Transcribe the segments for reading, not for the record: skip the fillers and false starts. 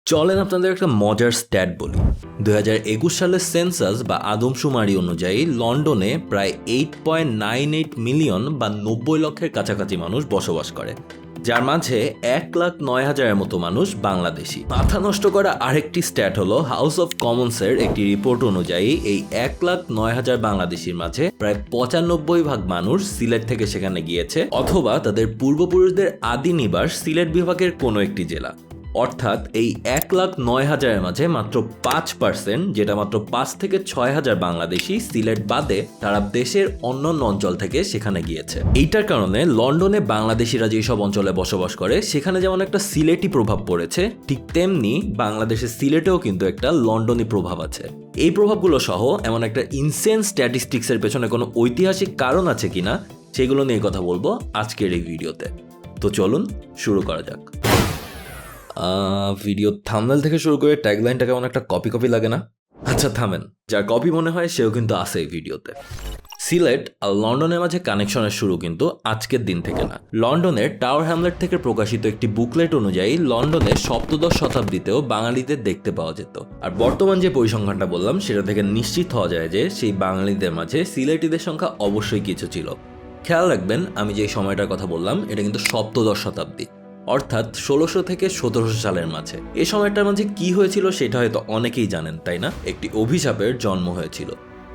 চলেন আপনাদের একটা মজার স্ট্যাট বলি। 2021 সালের সেন্সাস বা আদমশুমারি অনুযায়ী লন্ডনে প্রায় 8.98 মিলিয়ন বা 90 লক্ষের কাছাকাছি মানুষ বসবাস করে, যার মাঝে 1,09,000-এর মতো মানুষ বাংলাদেশি। মাথা নষ্ট করা আরেকটি স্ট্যাট হলো হাউস অফ কমন্সের একটি রিপোর্ট অনুযায়ী এই 1,09,000 বাংলাদেশির মাঝে প্রায় 95% মানুষ সিলেট থেকে সেখানে গিয়েছে অথবা তাদের পূর্বপুরুষদের আদি নিবাস সিলেট বিভাগের কোনো একটি জেলা। অর্থাৎ এই 1,09,000-এর মাঝে মাত্র 5%, যেটা মাত্র 5 থেকে 6,000 বাংলাদেশি সিলেট বাদে তারা দেশের অন্যান্য অঞ্চল থেকে সেখানে গিয়েছে। এইটার কারণে লন্ডনে বাংলাদেশিরা যেসব অঞ্চলে বসবাস করে সেখানে যেমন একটা সিলেটি প্রভাব পড়েছে, ঠিক তেমনি বাংলাদেশের সিলেটেও কিন্তু একটা লন্ডনী প্রভাব আছে। এই প্রভাবগুলো সহ এমন একটা ইনসেন স্ট্যাটিস্টিক্সের পেছনে কোনো ঐতিহাসিক কারণ আছে কিনা সেগুলো নিয়ে কথা বলবো আজকের এই ভিডিওতে। তো চলুন শুরু করা যাক। ভিডিও থাম্বনেল থেকে শুরু করে ট্যাগলাইনটা কেমন একটা কপি লাগে না? আচ্ছা থামেন, যার কপি মনে হয় সেও কিন্তু আছে এই ভিডিওতে। সিলেট আর লন্ডনের মাঝে কানেকশনের শুরু কিন্তু আজকের দিন থেকে না। লন্ডনের টাওয়ার হ্যামলেট থেকে প্রকাশিত একটি বুকলেট অনুযায়ী লন্ডনে সপ্তদশ শতাব্দীতেও বাঙালিদের দেখতে পাওয়া যেত। আর বর্তমান যে পরিসংখ্যানটা বললাম সেটা থেকে নিশ্চিত হওয়া যায় যে সেই বাঙালিদের মাঝে সিলেটিদের সংখ্যা অবশ্যই কিছু ছিল। খেয়াল রাখবেন, আমি যে সময়টার কথা বললাম এটা কিন্তু সপ্তদশ শতাব্দী, অর্থাৎ 1600 থেকে 1700 সালের মাঝে। এই সময়টার মাঝে কি হয়েছিল সেটা হয়তো অনেকেই জানেন, তাই না? একটি অভিশাপের জন্ম হয়েছিল,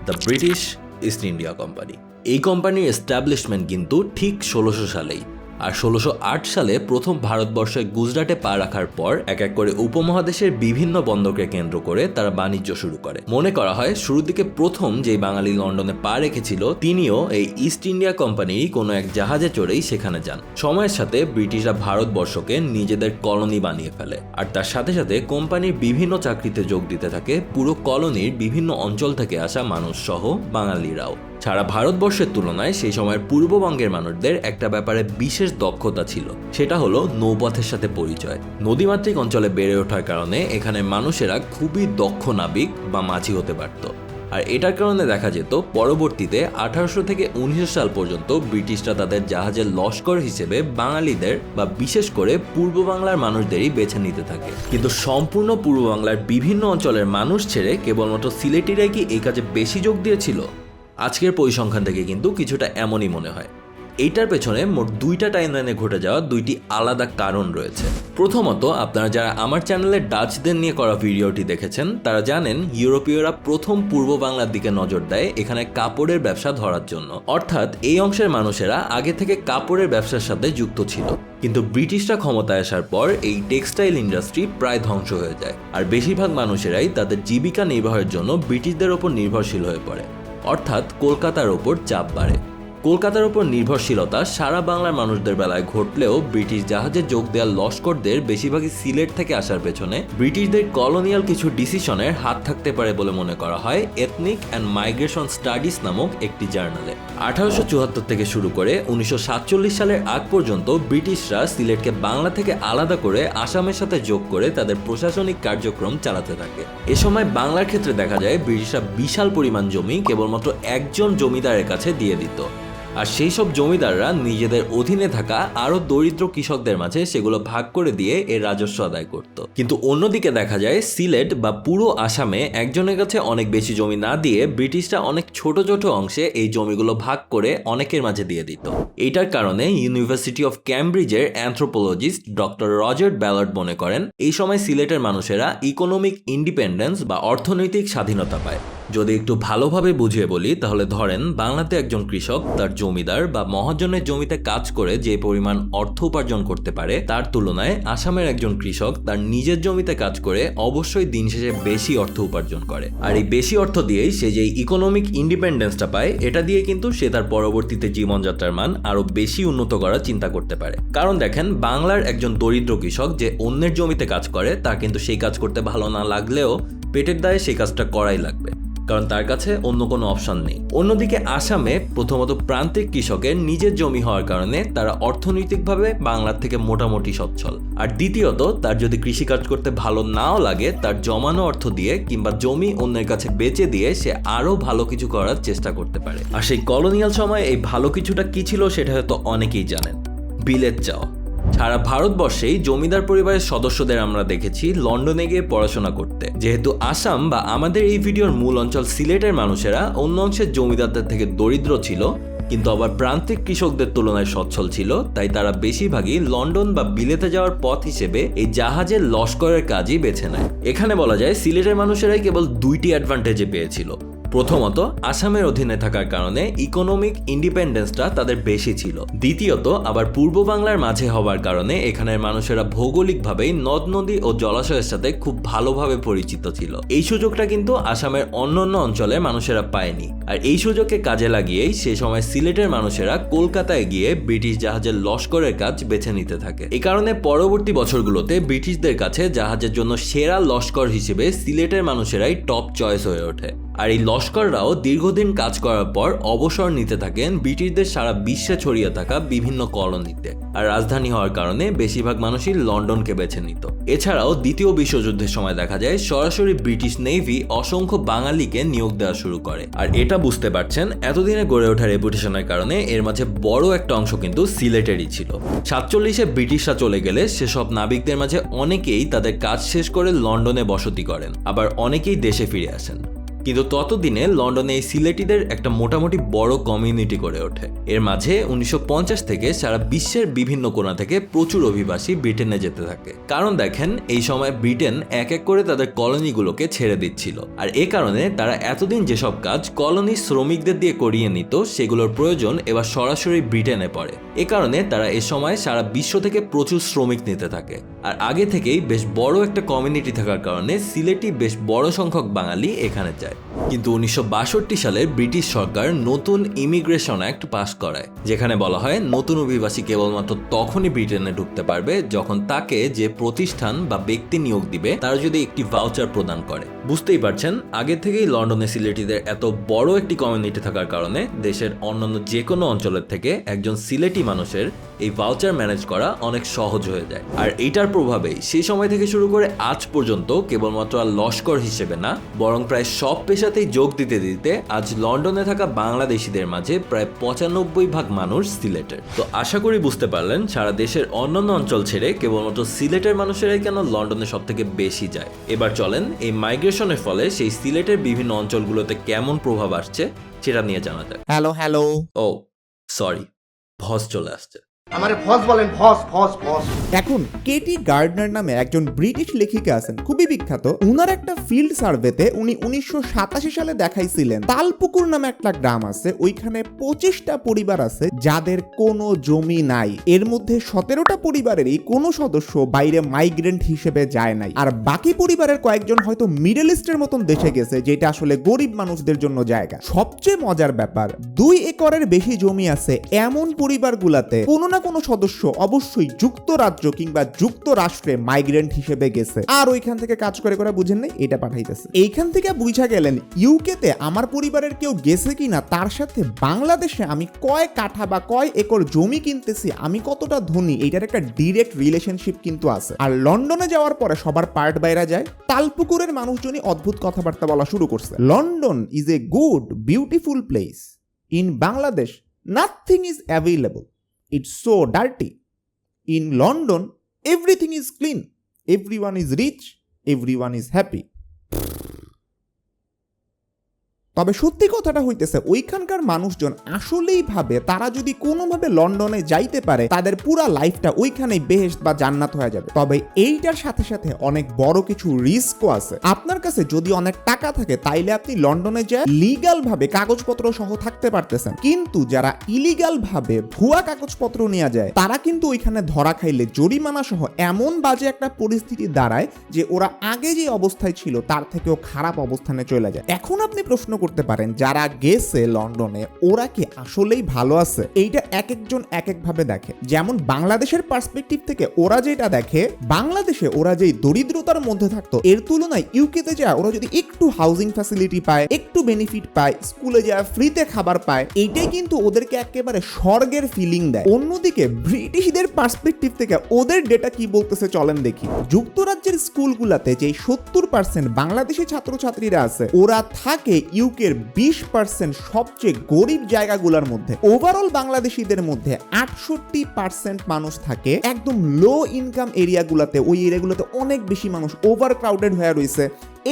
the British east India company. এই কোম্পানির এস্টাবলিশমেন্ট কিন্তু ঠিক 1600 সালেই। আর 1608 সালে প্রথম ভারতবর্ষে গুজরাটে পা রাখার পর এক এক করে উপমহাদেশের বিভিন্ন বন্দরকে কেন্দ্র করে তারা বাণিজ্য শুরু করে। মনে করা হয় শুরুর দিকে প্রথম যেই বাঙালি লন্ডনে পা রেখেছিল তিনিও এই ইস্ট ইন্ডিয়া কোম্পানির কোনো এক জাহাজে চড়েই সেখানে যান। সময়ের সাথে ব্রিটিশরা ভারতবর্ষকে নিজেদের কলোনি বানিয়ে ফেলে, আর তার সাথে সাথে কোম্পানির বিভিন্ন চাকরিতে যোগ দিতে থাকে পুরো কলোনির বিভিন্ন অঞ্চল থেকে আসা মানুষ সহ বাঙালিরাও। সারা ভারতবর্ষের তুলনায় সেই সময়ের পূর্ববঙ্গের মানুষদের একটা ব্যাপারে বিশেষ দক্ষতা ছিল, সেটা হলো নৌপথের সাথে পরিচয়। নদীমাতৃক অঞ্চলে বেড়ে ওঠার কারণে এখানে মানুষেরা খুবই দক্ষ নাবিক বা মাঝি হতে পারত। আর এটার কারণে দেখা যেত পরবর্তীতে 1800 থেকে 1900 সাল পর্যন্ত ব্রিটিশরা তাদের জাহাজের লস্কর হিসেবে বাঙালিদের বা বিশেষ করে পূর্ব বাংলার মানুষদেরই বেছে নিতে থাকে। কিন্তু সম্পূর্ণ পূর্ব বাংলার বিভিন্ন অঞ্চলের মানুষ ছেড়ে কেবলমাত্র সিলেটিরাই কি এই কাজে বেশি যোগ দিয়েছিল? আজকের পরিসংখ্যান থেকে কিন্তু কিছুটা এমনই মনে হয়। এইটার পেছনে মোট দুইটা টাইমলাইনে ঘটে যাওয়া দুইটি আলাদা কারণ রয়েছে। প্রথমত, আপনারা যারা আমার চ্যানেলে ডাচদের নিয়ে করা ভিডিওটি দেখেছেন তারা জানেন ইউরোপীয়রা প্রথম পূর্ব বাংলার দিকে নজর দেয় এখানে কাপড়ের ব্যবসা ধরার জন্য। অর্থাৎ এই অংশের মানুষেরা আগে থেকে কাপড়ের ব্যবসার সাথে যুক্ত ছিল। কিন্তু ব্রিটিশরা ক্ষমতায় আসার পর এই টেক্সটাইল ইন্ডাস্ট্রি প্রায় ধ্বংস হয়ে যায়, আর বেশিরভাগ মানুষেরাই তাদের জীবিকা নির্বাহের জন্য ব্রিটিশদের ওপর নির্ভরশীল হয়ে পড়ে। অর্থাৎ কলকাতার ওপর চাপ বাড়ে। কলকাতার ওপর নির্ভরশীলতা সারা বাংলার মানুষদের বেলায় ঘটলেও ব্রিটিশ জাহাজে যোগ দেওয়া লস্করদের বেশিরভাগই সিলেট থেকে আসার পেছনে ব্রিটিশদের কলোনিয়াল কিছু ডিসিশনের হাত থাকতে পারে বলে মনে করা হয় এথনিক অ্যান্ড মাইগ্রেশন স্টাডিজ নামক একটি জার্নালে। 1874 থেকে শুরু করে 1947 সালের আগ পর্যন্ত ব্রিটিশরা সিলেটকে বাংলা থেকে আলাদা করে আসামের সাথে যোগ করে তাদের প্রশাসনিক কার্যক্রম চালাতে থাকে। এ সময় বাংলার ক্ষেত্রে দেখা যায় ব্রিটিশরা বিশাল পরিমাণ জমি কেবলমাত্র একজন জমিদারের কাছে দিয়ে দিত, আর সেই সব জমিদাররা নিজেদের অধীনে থাকা আরো দরিদ্র কৃষকদের মাঝে সেগুলো ভাগ করে দিয়ে এর রাজস্ব আদায় করত। কিন্তু অন্যদিকে দেখা যায় সিলেট বা পুরো আসামে একজনের কাছে অনেক বেশি জমি না দিয়ে ব্রিটিশরা অনেক ছোট ছোট অংশে এই জমিগুলো ভাগ করে অনেকের মাঝে দিয়ে দিত। এইটার কারণে ইউনিভার্সিটি অফ ক্যামব্রিজের অ্যানথ্রোপোলজিস্ট ডক্টর রজার ব্যালার্ড মনে করেন এই সময় সিলেটের মানুষেরা ইকোনমিক ইন্ডিপেন্ডেন্স বা অর্থনৈতিক স্বাধীনতা পায়। যদি একটু ভালোভাবে বুঝিয়ে বলি তাহলে ধরেন বাংলাতে একজন কৃষক তার জমিদার বা মহাজনের জমিতে কাজ করে যে পরিমাণ অর্থ উপার্জন করতে পারে তার তুলনায় আসামের একজন কৃষক তার নিজের জমিতে কাজ করে অবশ্যই দিন শেষে বেশি অর্থ উপার্জন করে। আর এই বেশি অর্থ দিয়েই সে যে ইকোনমিক ইন্ডিপেন্ডেন্সটা পায় এটা দিয়ে কিন্তু সে তার পরবর্তীতে জীবনযাত্রার মান আরো বেশি উন্নত করার চিন্তা করতে পারে। কারণ দেখেন, বাংলার একজন দরিদ্র কৃষক যে অন্যের জমিতে কাজ করে তার কিন্তু সেই কাজ করতে ভালো না লাগলেও পেটের দায়ে সেই কাজটা করাই লাগবে, কারণ তার কাছে অন্য কোনো অপশন নেই। অন্যদিকে আসামে প্রথমত প্রান্তিক কৃষকের নিজের জমি হওয়ার কারণে তারা অর্থনৈতিকভাবে বাংলার থেকে মোটামুটি সচ্ছল, আর দ্বিতীয়ত তার যদি কৃষিকাজ করতে ভালো নাও লাগে তার জমানো অর্থ দিয়ে কিংবা জমি অন্যের কাছে বেচে দিয়ে সে আরো ভালো কিছু করার চেষ্টা করতে পারে। আর সেই কলোনিয়াল সময় এই ভালো কিছুটা কি ছিল সেটা হয়তো অনেকেই জানেন, বিলেত চাওয়া। সারা ভারতবর্ষেই জমিদার পরিবারের সদস্যদের আমরা দেখেছি লন্ডনে গিয়ে পড়াশোনা করতে। যেহেতু আসাম বা আমাদের এই ভিডিওর মূল অঞ্চল সিলেটের মানুষেরা অন্য অংশের জমিদারদের থেকে দরিদ্র ছিল, কিন্তু আবার প্রান্তিক কৃষকদের তুলনায় সচ্ছল ছিল, তাই তারা বেশিরভাগই লন্ডন বা বিলেতে যাওয়ার পথ হিসেবে এই জাহাজের লস্করের কাজই বেছে নেয়। এখানে বলা যায় সিলেটের মানুষেরাই কেবল দুইটি অ্যাডভান্টেজে পেয়েছিল। প্রথমত, আসামের অধীনে থাকার কারণে ইকোনমিক ইন্ডিপেন্ডেন্সটা তাদের বেশি ছিল। দ্বিতীয়ত, আবার পূর্ব বাংলার মাঝে হওয়ার কারণে এখানের মানুষেরা ভৌগোলিকভাবেই নদ নদী ও জলাশয়ের সাথে খুব ভালোভাবে পরিচিত ছিল। এই সুযোগটা কিন্তু আসামের অন্যান্য অঞ্চলের মানুষেরা পায়নি, আর এই সুযোগকে কাজে লাগিয়েই সে সময় সিলেটের মানুষেরা কলকাতায় গিয়ে ব্রিটিশ জাহাজের লস্করের কাজ বেছে নিতে থাকে। এই কারণে পরবর্তী বছরগুলোতে ব্রিটিশদের কাছে জাহাজের জন্য সেরা লস্কর হিসেবে সিলেটের মানুষেরাই টপ চয়েস হয়ে ওঠে। আর এই লস্কররাও দীর্ঘদিন কাজ করার পর অবসর নিতে থাকেন ব্রিটিশদের সারা বিশ্বে ছড়িয়ে থাকা বিভিন্ন কলোনিতে। আর রাজধানী হওয়ার কারণে বেশিরভাগ মানুষই লন্ডনকে বেছে নিত। এছাড়াও দ্বিতীয় বিশ্বযুদ্ধের সময় দেখা যায় সরাসরি ব্রিটিশ নেভি অসংখ্য বাঙালিকে নিয়োগ দেওয়া শুরু করে। আর এটা বুঝতে পারছেন, এতদিনে গড়ে ওঠা রেপুটেশনের কারণে এর মাঝে বড় একটা অংশ কিন্তু সিলেটেরই ছিল। 47-এ ব্রিটিশরা চলে গেলে সেসব নাবিকদের মাঝে অনেকেই তাদের কাজ শেষ করে লন্ডনে বসতি করেন, আবার অনেকেই দেশে ফিরে আসেন। কিন্তু ততদিনে লন্ডনে এই সিলেটিদের একটা মোটামুটি বড় কমিউনিটি গড়ে ওঠে। এর মাঝে 1950 থেকে সারা বিশ্বের বিভিন্ন কোণা থেকে প্রচুর অভিবাসী ব্রিটেনে যেতে থাকে। কারণ দেখেন, এই সময় ব্রিটেন এক এক করে তাদের কলোনিগুলোকে ছেড়ে দিচ্ছিল, আর এ কারণে তারা এতদিন যেসব কাজ কলোনি শ্রমিকদের দিয়ে করিয়ে নিত সেগুলোর প্রয়োজন এবার সরাসরি ব্রিটেনে পড়ে। এ কারণে তারা এ সময় সারা বিশ্ব থেকে প্রচুর শ্রমিক নিতে থাকে। আর আগে থেকেই বেশ বড় একটা কমিউনিটি থাকার কারণে সিলেটি বেশ বড় সংখ্যক বাঙালি এখানে যায়। কিন্তু 1962 সালে ব্রিটিশ সরকার নতুন ইমিগ্রেশন অ্যাক্ট পাস করায়, যেখানে বলা হয় নতুন অভিবাসী কেবলমাত্র তখনই ব্রিটেনে ঢুকতে পারবে যখন তাকে যে প্রতিষ্ঠান বা ব্যক্তি নিয়োগ দিবে তারা যদি একটি ভাউচার প্রদান করে। বুঝতেই পারছেন, আগে থেকেই লন্ডনে সিলেটিদের এত বড় একটি কমিউনিটি থাকার কারণে দেশের অন্যান্য যে কোনো অঞ্চলের থেকে একজন সিলেটি মানুষের এই ভাউচার ম্যানেজ করা অনেক সহজ হয়ে যায়। আর এইটার প্রভাবেই সেই সময় থেকে শুরু করে আজ পর্যন্ত কেবলমাত্র আর লস্কর হিসেবে না, বরং প্রায় সব পেশাতেই যোগ দিতে দিতে আজ লন্ডনে থাকা বাংলাদেশিদের মাঝে প্রায় 95% মানুষ সিলেটের। তো আশা করি বুঝতে পারলেন সারা দেশের অন্যান্য অঞ্চল ছেড়ে কেবলমাত্র সিলেটের মানুষেরাই কেন লন্ডনে সব থেকে বেশি যায়। এবার চলেন এই মাইগ্রেশনের ফলে সেই সিলেটের বিভিন্ন অঞ্চলগুলোতে কেমন প্রভাব আসছে সেটা নিয়ে জানা যায়। হ্যালো ও সরি, ভস চলে আসছে। আমারে ফস বলেন, ফস। এখন কেটি গার্ডনার নামে একজন ব্রিটিশ লেখিকা আছেন, খুবই বিখ্যাত। উনার একটা ফিল্ড সার্ভেতে উনি 1987 সালে দেখাইছিলেন তালপুকুর নামে একটা গ্রাম আছে, ওইখানে 25টা পরিবার আছে যাদের কোনো জমি নাই। এর মধ্যে 17টা পরিবারেরই কোনো সদস্য বাইরে মাইগ্রেন্ট হিসেবে যায় নাই, আর বাকি পরিবারের কয়েকজন হয়তো মিডল ইস্টের মতন দেশে গেছে, যেটা আসলে গরিব মানুষদের জন্য জায়গা। সবচেয়ে মজার ব্যাপার, 2 একরের বেশি জমি আছে এমন পরিবারগুলাতে কোনো না কোনো সদস্য অবশ্যই যুক্তরাজ্য কিংবা যুক্তরাষ্ট্রে মাইগ্রেন্ট হিসেবে গেছে, আর ওইখান থেকে কাজ করে বুঝেন নাই, এটা পাঠাইতেছে। এইখান থেকে বুঝা গেলেন ইউকেতে আমার পরিবারের কেউ গেছে কিনা, তার সাথে বাংলাদেশে আমি কয় কাঠা বা কয় একর জমি কিনতেছি, আমি কতটা ধনী, এইটার একটা ডিরেক্ট রিলেশনশিপ কিন্তু আছে। আর লন্ডনে যাওয়ার পরে সবার পার্ট বাইরা যায়। তালপুকুরের মানুষজনই অদ্ভুত কথাবার্তা বলা শুরু করছে। London is a good beautiful place, in Bangladesh nothing is available, it's so dirty. In London, everything is clean. Everyone is rich. Everyone is happy. তবে সত্যি কথাটা হইতেছে ওইখানকার মানুষজন আসলেই ভাবে তারা যদি কোনোভাবে লন্ডনে যাইতে পারে তাদের পুরা লাইফটা ওইখানেই বেহেশত বা জান্নাত হয়ে যাবে। তবে এইটার সাথে সাথে অনেক বড় কিছু রিস্কও আছে। আপনার কাছে যদি অনেক টাকা থাকে তাইলে আপনি লন্ডনে যায় লিগ্যাল ভাবে কাগজপত্র সহ থাকতে পারতেছেন, কিন্তু যারা ইলিগাল ভাবে ভুয়া কাগজপত্র নিয়ে যায় তারা কিন্তু ওইখানে ধরা খাইলে জরিমানা সহ এমন বাজে একটা পরিস্থিতি দাঁড়ায় যে ওরা আগে যে অবস্থায় ছিল তার থেকেও খারাপ অবস্থানে চলে যায়। এখন আপনি প্রশ্ন করতে পারেন যারা গেছে লন্ডনে ওরা কি আসলেই ভালো আছে? এইটা এক একজন এক এক ভাবে দেখে। যেমন বাংলাদেশের পার্সপেক্টিভ থেকে ওরা যেটা দেখে, বাংলাদেশে ওরা যেই দরিদ্রতার মধ্যে থাকতো এর তুলনায় ইউকেতে যায় ওরা যদি একটু হাউজিং ফ্যাসিলিটি পায়, একটু বেনিফিট পায়, স্কুলে যায় ফ্রিতে খাবার পায়, এইটাই কিন্তু ওদেরকে একেবারে স্বর্গের ফিলিং দেয়। অন্যদিকে ব্রিটিশদের পার্সপেক্টিভ থেকে ওদের ডেটা কি বলতেছে চলেন দেখি। যুক্তরাজ্যের স্কুলগুলোতে যে 70% বাংলাদেশি ছাত্রছাত্রীরা আছে ওরা থাকে ইউকের 20% সবচেয়ে গরিব জায়গাগুলোর মধ্যে ওভারঅল বাংলাদেশিদের মধ্যে 68% মানুষ থাকে একদম লো ইনকাম এরিয়াগুলোতে। ওই এরিয়াগুলোতে অনেক বেশি মানুষ ওভার ক্রাউডেড হয়ে রয়েছে।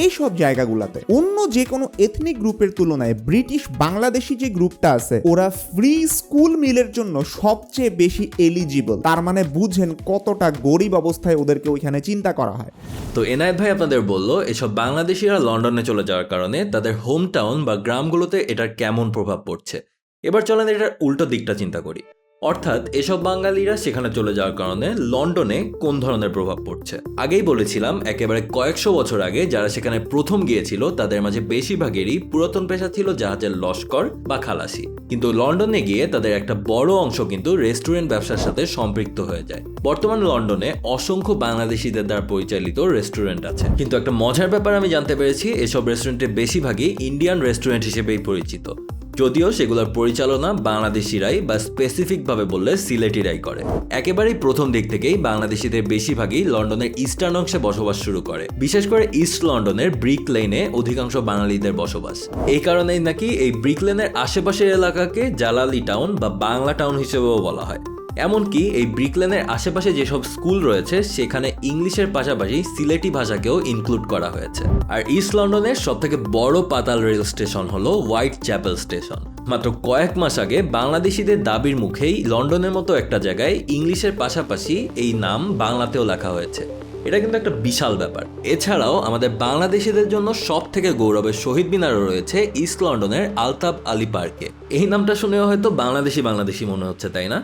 এই সব জায়গাগুলোতে অন্য যে কোনো এথনিক গ্রুপের তুলনায় ব্রিটিশ বাংলাদেশি যে গ্রুপটা আছে ওরা ফ্রি স্কুল মিলের জন্য সবচেয়ে বেশি এলিজিবল। তার মানে বুঝেন কতটা গরিব অবস্থায় ওদেরকে ওইখানে চিন্তা করা হয়। তো এনায়েত ভাই আপনাদের বললো এসব বাংলাদেশিরা লন্ডনে চলে যাওয়ার কারণে তাদের হোম টাউন বা গ্রামগুলোতে এটার কেমন প্রভাব পড়ছে। এবার চলেন এটার উল্টো দিকটা চিন্তা করি, অর্থাৎ এসব বাঙালিরা সেখানে চলে যাওয়ার কারণে লন্ডনে কোন ধরনের প্রভাব পড়ছে। আগেই বলেছিলাম একেবারে কয়েকশো বছর আগে যারা সেখানে প্রথম গিয়েছিল তাদের মাঝে বেশিরভাগেরই পুরাতন পেশা ছিল জাহাজের লস্কর বা খালাসি, কিন্তু লন্ডনে গিয়ে তাদের একটা বড় অংশ কিন্তু রেস্টুরেন্ট ব্যবসার সাথে সম্পৃক্ত হয়ে যায়। বর্তমানে লন্ডনে অসংখ্য বাংলাদেশিদের দ্বারা পরিচালিত রেস্টুরেন্ট আছে, কিন্তু একটা মজার ব্যাপার আমি জানতে পেরেছি এসব রেস্টুরেন্টের বেশিরভাগই ইন্ডিয়ান রেস্টুরেন্ট হিসেবেই পরিচিত, যদিও সেগুলোর পরিচালনা বাংলাদেশিরাই বা স্পেসিফিকভাবে বললে সিলেটিরাই করে। একেবারেই প্রথম দিক থেকেই বাংলাদেশিদের বেশিরভাগই লন্ডনের ইস্টার্ন অংশে বসবাস শুরু করে, বিশেষ করে ইস্ট লন্ডনের ব্রিক লেনে অধিকাংশ বাঙালিদের বসবাস। এই কারণেই নাকি এই ব্রিক লেনের আশেপাশের এলাকাকে জালালি টাউন বা বাংলা টাউন হিসেবেও বলা হয়। এমনকি এই ব্রিকলেনের আশেপাশে যেসব স্কুল রয়েছে সেখানে ইংলিশের পাশাপাশি সিলেটি ভাষাকেও ইনক্লুড করা হয়েছে। আর ইস্ট লন্ডনের সবথেকে বড় পাতাল রেল স্টেশন হলো হোয়াইট চ্যাপেল স্টেশন। মাত্র কয়েক মাস আগে বাংলাদেশিদের দাবির মুখেই লন্ডনের মতো একটা জায়গায় ইংলিশের পাশাপাশি এই নাম বাংলাতেও লেখা হয়েছে। এটা কিন্তু একটা বিশাল ব্যাপার। এছাড়াও আমাদের বাংলাদেশিদের জন্য সব থেকে গৌরবের শহীদ মিনারও রয়েছে ইস্ট লন্ডনের আলতাফ আলী পার্কে। এই নামটা শুনেও হয়তো বাংলাদেশি মনে হচ্ছে, তাই না?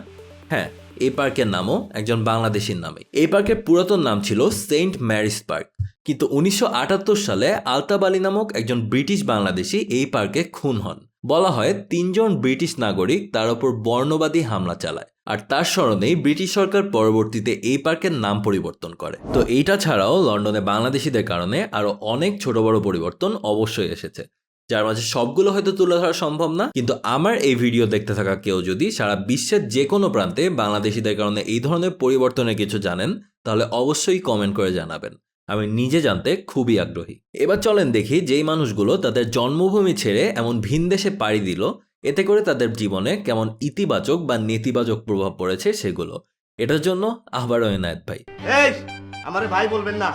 হ্যাঁ, এই পার্কের নামও একজন বাংলাদেশির নামে। এই পার্কের পুরাতন নাম ছিল সেন্ট ম্যারিস পার্ক, কিন্তু 1978 সালে আলতাফ আলী নামক একজন ব্রিটিশ বাংলাদেশি এই পার্কে খুন হন। বলা হয় 3 জন ব্রিটিশ নাগরিক তার উপর বর্ণবাদী হামলা চালায়, আর তার স্মরণেই ব্রিটিশ সরকার পরবর্তীতে এই পার্কের নাম পরিবর্তন করে। তো এইটা ছাড়াও লন্ডনে বাংলাদেশিদের কারণে আরো অনেক ছোট বড় পরিবর্তন অবশ্যই এসেছে, যার মাঝে সবগুলো হয়তো তুলে ধরা সম্ভব না। কিন্তু আমার এই ভিডিও দেখতে থাকা কেউ যদি সারা বিশ্বের যে কোনো প্রান্তে বাংলাদেশিদের কারণে এই ধরনের পরিবর্তনের কিছু জানেন তাহলে অবশ্যই কমেন্ট করে জানাবেন, আমি নিজে জানতে খুবই আগ্রহী। এবার চলেন দেখি যেই মানুষগুলো তাদের জন্মভূমি ছেড়ে এমন ভিন দেশে পাড়ি দিল এতে করে তাদের জীবনে কেমন ইতিবাচক বা নেতিবাচক প্রভাব পড়েছে সেগুলো। এটার জন্য আবারও এনায়েত ভাই। এই আমারে ভাই বলবেন না,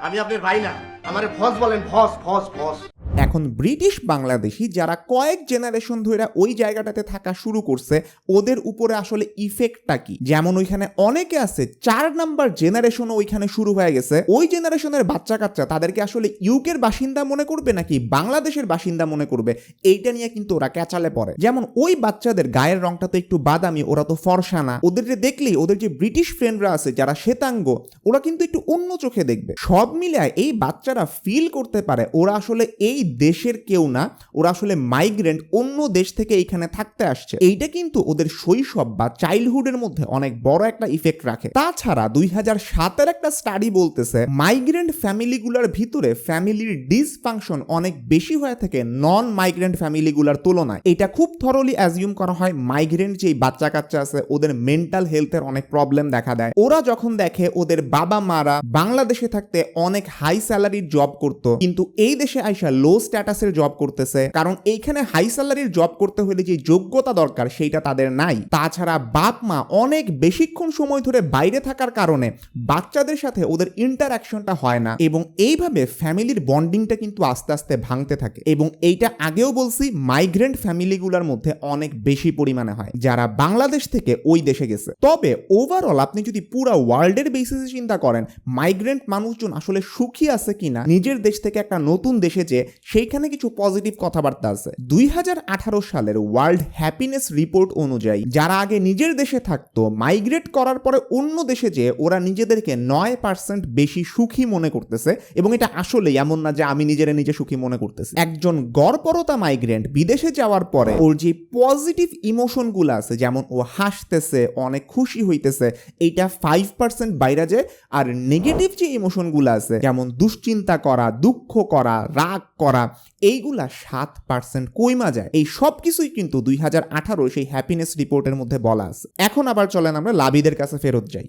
আমি আপনার ভাই না, আমারে ফস বলেন, ফস ফস ফস। এখন ব্রিটিশ বাংলাদেশি যারা কয়েক জেনারেশন ধরে ওই জায়গাটাতে থাকা শুরু করছে ওদের উপরে আসলে ইফেক্টটা কি। যেমন ওইখানে অনেকে আছে 4 নাম্বার জেনারেশনও ওইখানে শুরু হয়ে গেছে। ওই জেনারেশনের বাচ্চা কাচ্চা তাদেরকে আসলে ইউকের বাসিন্দা মনে করবে নাকি বাংলাদেশের বাসিন্দা মনে করবে, এইটা নিয়ে কিন্তু ওরা ক্যাচালে পড়ে। যেমন ওই বাচ্চাদের গায়ের রংটা তো একটু বাদামি, ওরা তো ফর্সা না। ওদের যে দেখলেই ওদের যে ব্রিটিশ ফ্রেন্ডরা আছে যারা শ্বেতাঙ্গ ওরা কিন্তু একটু অন্য চোখে দেখবে। সব মিলিয়ে এই বাচ্চারা ফিল করতে পারে ওরা আসলে এই দেশের কেউ না, ওরা আসলে মাইগ্রেন্ট, অন্য দেশ থেকে এইখানে থাকতে আসছে। এইটা কিন্তু ওদের শৈশব বা চাইল্ডহুডের মধ্যে অনেক বড় একটা ইফেক্ট রাখে। তাছাড়া 2007 একটা স্টাডি বলতেছে মাইগ্রেন্ট ফ্যামিলিগুলোর ভিতরে ফ্যামিলির ডিসফাংশন অনেক বেশি হয়ে থাকে নন মাইগ্রেন্ট ফ্যামিলিগুলোর তুলনায়। এটা খুব থরলি অ্যাজিউম করা হয় মাইগ্রেন্ট যেই বাচ্চা কাচ্চা আছে ওদের মেন্টাল হেলথের অনেক প্রবলেম দেখা দেয়। ওরা যখন দেখে ওদের বাবা মারা বাংলাদেশে থাকতে অনেক হাই স্যালারির জব করতো কিন্তু এই দেশে আইসা লো স্ট্যাটাসের জব করতেছে, কারণ এইখানে হাই স্যালারির জব করতে হলে যে যোগ্যতা দরকার সেইটা তাদের নাই। তাছাড়া বাপ মা অনেক বেশিক্ষণ সময় ধরে বাইরে থাকার কারণে বাচ্চাদের সাথে ওদের ইন্টারাকশনটা হয় না এবং এইভাবে ফ্যামিলির বন্ডিংটা কিন্তু আস্তে আস্তে ভাঙতে থাকে। এবং এইটা আগেও বলছি মাইগ্রেন্ট ফ্যামিলিগুলোর মধ্যে অনেক বেশি পরিমাণে হয় যারা বাংলাদেশ থেকে ওই দেশে গেছে। তবে ওভারঅল আপনি যদি পুরো ওয়ার্ল্ডের বেসিসে চিন্তা করেন মাইগ্রেন্ট মানুষজন আসলে সুখী আছে কিনা নিজের দেশ থেকে একটা নতুন দেশে যে সেইখানে কিছু পজিটিভ কথাবার্তা আছে। 2018 সালের ওয়ার্ল্ড হ্যাপিনেস রিপোর্ট অনুযায়ী যারা আগে নিজের দেশে থাকতো মাইগ্রেট করার পরে অন্য দেশে যে ওরা নিজেদেরকে 9% বেশি সুখী মনে করতেছে। এবং এটা আসলে এমন না যে আমি নিজে সুখী মনে করতেছি। একজন গড়পরতা মাইগ্রেন্ট বিদেশে যাওয়ার পরে ওর যে পজিটিভ ইমোশনগুলো আছে যেমন ও হাসতেছে অনেক খুশি হইতেছে এইটা 5% বাইরে যায়। আর নেগেটিভ যে ইমোশনগুলো আছে যেমন দুশ্চিন্তা করা, দুঃখ করা, রাগ করা, এইগুলা 7% কইমা যায়। এই সব কিছুই কিন্তু 2018 সেই হ্যাপিনেস রিপোর্টের মধ্যে বলা আছে। এখন আবার চলেন আমরা লাবিদের কাছে ফেরত যাই।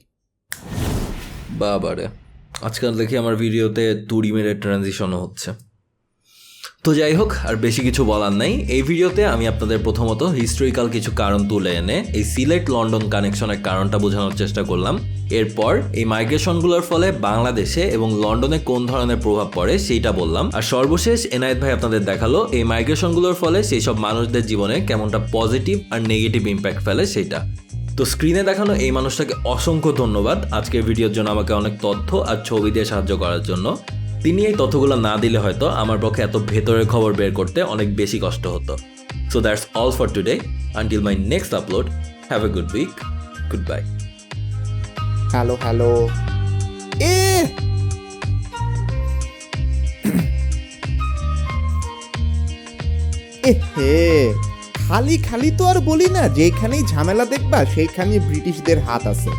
বাবারে, আজকাল দেখি আমার ভিডিওতে তুড়ি মেরে ট্রানজিশনও হচ্ছে। তো যাই হোক, আর বেশি কিছু বলার নাই। এই ভিডিওতে আমি আপনাদের প্রথমত হিস্টোরিক্যাল কিছু কারণ তুলে এনে এই সিলেট লন্ডন কানেকশনের কারণটা বোঝানোর চেষ্টা করলাম। এরপর এই মাইগ্রেশনগুলোর ফলে বাংলাদেশে এবং লন্ডনে কোন ধরনের প্রভাব পড়ে সেইটা বললাম। আর সর্বশেষ এনায়েত ভাই আপনাদের দেখালো এই মাইগ্রেশনগুলোর ফলে সেই সব মানুষদের জীবনে কেমনটা পজিটিভ আর নেগেটিভ ইম্প্যাক্ট ফেলে সেটা। তো স্ক্রিনে দেখানো এই মানুষটাকে অসংখ্য ধন্যবাদ আজকের ভিডিওর জন্য আমাকে অনেক তথ্য আর ছবি দিয়ে সাহায্য করার জন্য। তিনি এই তথ্যগুলো না দিলে হয়তো আমার পক্ষে এত ভেতরের খবর বের করতে অনেক বেশি কষ্ট হতো। So that's all for today. Until my next upload, have a good week, goodbye. Hello hello ah hey, খালি খালি তো আর বলি না যেখানেই ঝামেলা দেখবা সেইখানেই ব্রিটিশদের হাত আছে।